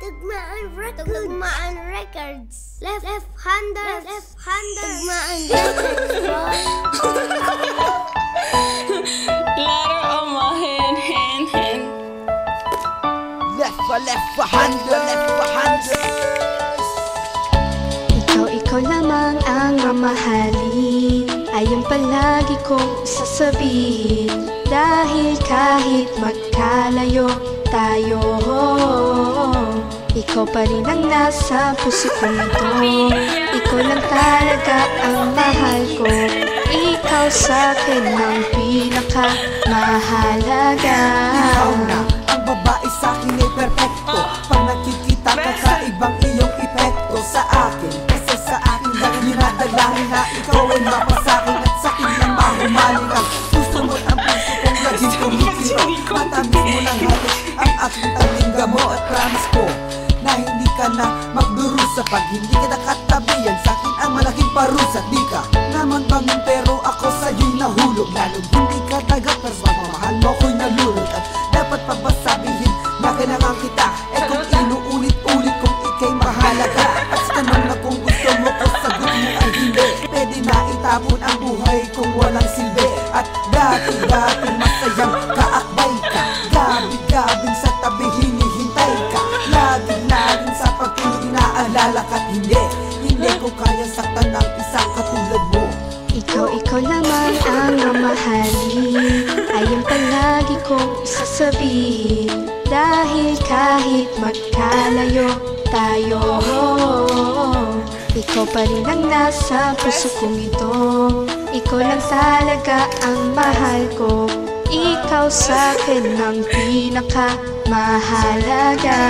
Tugmaan Records. Left-hander. Tugmaan Records. Letter of my hand. Left-hander. Ikaw lamang ang mamahalin, ayun palagi kong sasabihin. Dahil kahit magkalayo tayo, ikaw pa rin ang nasa puso kong ito. Ikaw lang talaga ang mahal ko, ikaw sa'kin ang pinakamahalaga. Ikaw na ang babae sa'kin ay perfecto. Pag nakikita ka kaibang iyong epekto sa akin, kasi sa akin lang dinadalahin na ikaw ay mapasakin at sa'kin lang mahumaling ang gusto mo ang puso kong laging kumikiro. Matamis mo lang halos ang aking tanging gamot at promise ko na hindi ka na magdurusa pag hindi ka nakatabihan. Sa'kin ang malaking parusa. Di ka naman bangon pero ako sa'yo'y nahulog. Lalong hindi ka tagat pero pagmamahal mo ako'y nalulog. At dapat pa ba sabihin na kailangan kita? Eh kung inuulit-ulit kung ika'y mahalaga. At sa tanong na kung gusto mo o sagot mo ay hindi, pwede na itapon ang buhay kung walang silbi. At dati-dating masayang kaakbay ka, gabi-gabing sa tabi hinihintay ka, laging sa pagkinig inaalala ka't hindi ko kaya saktan ng isang katulad mo. Ikaw lamang ang mamahalin, ayun palagi kong sasabihin. Dahil kahit magkalayo tayo, ikaw pa rin ang nasa puso kong ito. Ikaw lang talaga ang mahal ko, ikaw sa'kin ang pinakamahalaga.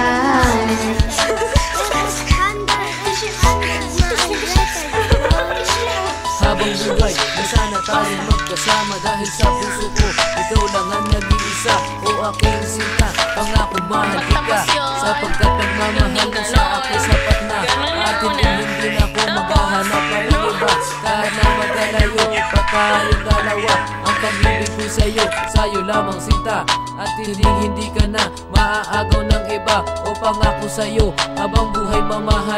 Habang buhay, na sana tayong magkasama. Dahil sa puso ko, ikaw lang ang nag-iisa. O aking sinta, pangako mahal kita, sapagkat nagmamahal na sa akin sapat na. Atin kung hindi na ako maghahanap ng iba. Kahit na magkalayo pa tayong dalawa, ang pag-ibig ko sa'yo lamang sinta. At hindi ka na maaagaw ng iba. O pangako sa'yo, habang buhay mamahal.